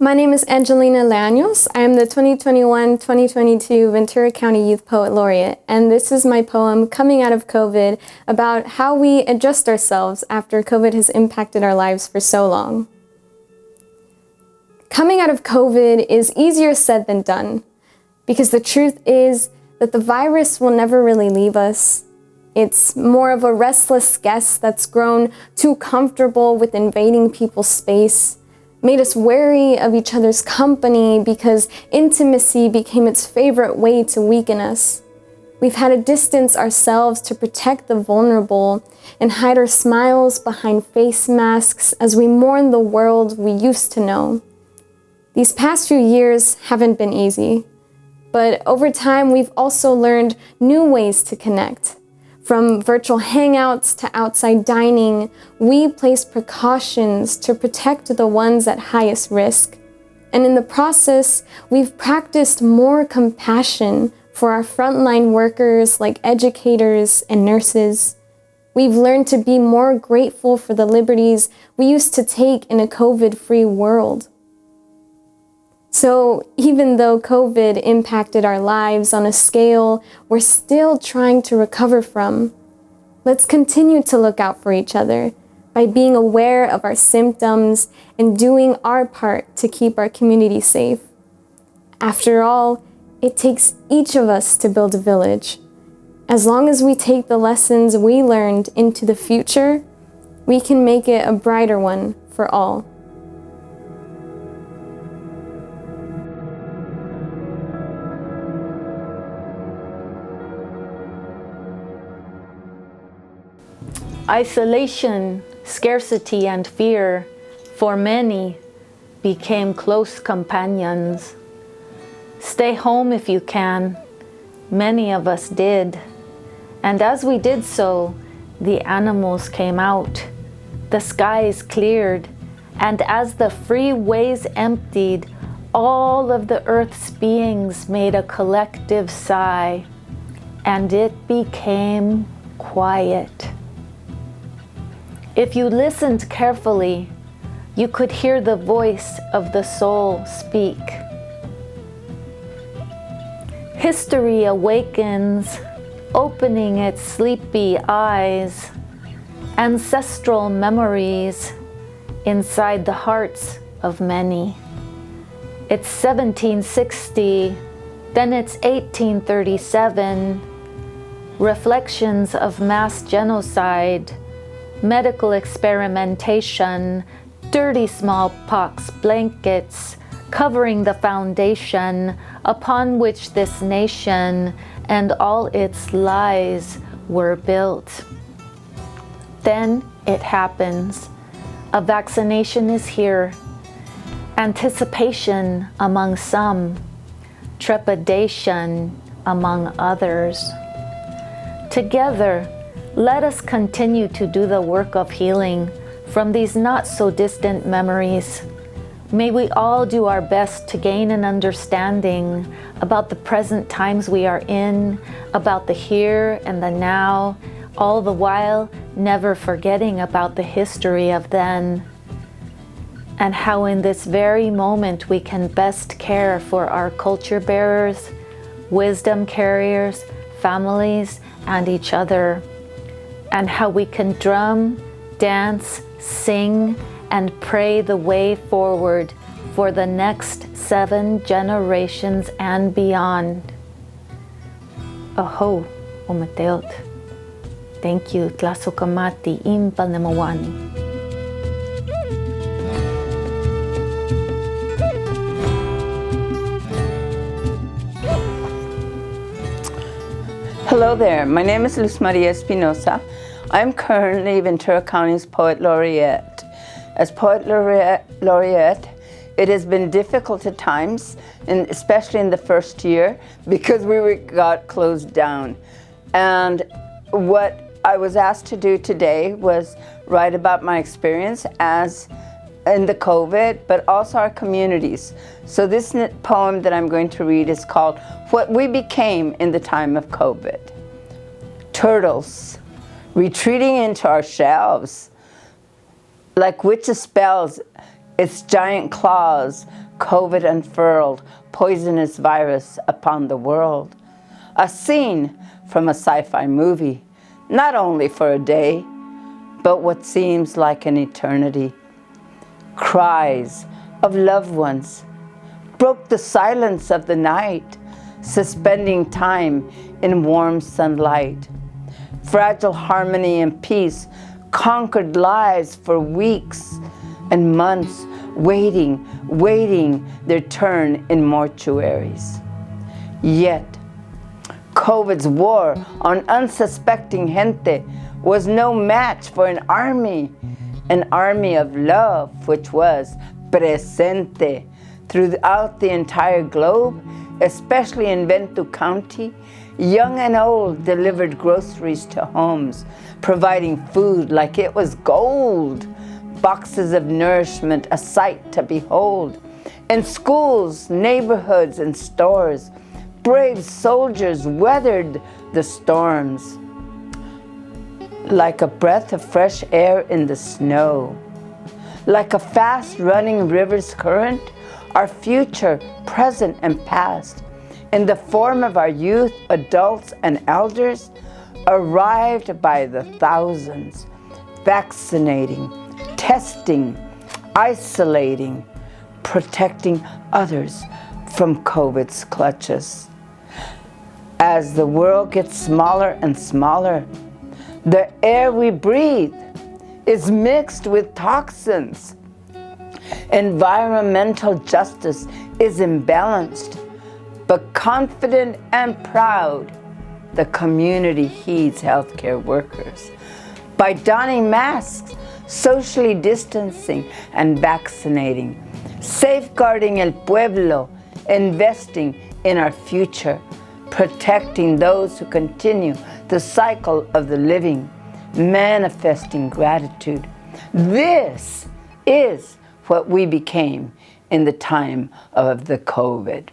My name is Angelina Llanos. I am the 2021-2022 Ventura County Youth Poet Laureate, and this is my poem, Coming Out of COVID, about how we adjust ourselves after COVID has impacted our lives for so long. Coming out of COVID is easier said than done, because the truth is that the virus will never really leave us. It's more of a restless guest that's grown too comfortable with invading people's space, made us wary of each other's company because intimacy became its favorite way to weaken us. We've had to distance ourselves to protect the vulnerable and hide our smiles behind face masks as we mourn the world we used to know. These past few years haven't been easy, but over time we've also learned new ways to connect. From virtual hangouts to outside dining, we place precautions to protect the ones at highest risk. And in the process, we've practiced more compassion for our frontline workers like educators and nurses. We've learned to be more grateful for the liberties we used to take in a COVID-free world. So even though COVID impacted our lives on a scale we're still trying to recover from, let's continue to look out for each other by being aware of our symptoms and doing our part to keep our community safe. After all, it takes each of us to build a village. As long as we take the lessons we learned into the future, we can make it a brighter one for all. Isolation, scarcity, and fear, for many, became close companions. Stay home if you can. Many of us did. And as we did so, the animals came out, the skies cleared, and as the freeways emptied, all of the earth's beings made a collective sigh, and it became quiet. If you listened carefully, you could hear the voice of the soul speak. History awakens, opening its sleepy eyes, ancestral memories inside the hearts of many. It's 1760, then it's 1837, reflections of mass genocide, medical experimentation, dirty smallpox blankets covering the foundation upon which this nation and all its lies were built. Then it happens. A vaccination is here. Anticipation among some, trepidation among others. Together, let us continue to do the work of healing from these not so distant memories. May we all do our best to gain an understanding about the present times we are in, about the here and the now, all the while never forgetting about the history of then, and how in this very moment we can best care for our culture bearers, wisdom carriers, families, and each other. And how we can drum, dance, sing, and pray the way forward for the next 7 generations and beyond. Aho, umateot. Thank you, Tlasukamati, Impalnemawani. Hello there, my name is Luz Maria Espinosa. I'm currently Ventura County's Poet Laureate. As Poet Laureate, it has been difficult at times, and especially in the first year, because got closed down. And what I was asked to do today was write about my experience as in the COVID, but also our communities. So this poem that I'm going to read is called What We Became in the Time of COVID. Turtles, retreating into our shells, like witches' spells, its giant claws COVID unfurled poisonous virus upon the world. A scene from a sci-fi movie, not only for a day, but what seems like an eternity. Cries of loved ones broke the silence of the night, suspending time in warm sunlight. Fragile harmony and peace conquered lives for weeks and months, waiting their turn in mortuaries. Yet, COVID's war on unsuspecting gente was no match for an army of love which was presente throughout the entire globe, especially in Ventura County. Young and old delivered groceries to homes, providing food like it was gold, boxes of nourishment, a sight to behold. In schools, neighborhoods, and stores, brave soldiers weathered the storms like a breath of fresh air in the snow. Like a fast-running river's current, our future, present, and past, in the form of our youth, adults, and elders, arrived by the thousands, vaccinating, testing, isolating, protecting others from COVID's clutches. As the world gets smaller and smaller, the air we breathe is mixed with toxins. Environmental justice is imbalanced, but confident and proud, the community heeds healthcare workers. By donning masks, socially distancing, and vaccinating, safeguarding el pueblo, investing in our future, protecting those who continue the cycle of the living, manifesting gratitude. This is what we became in the time of the COVID.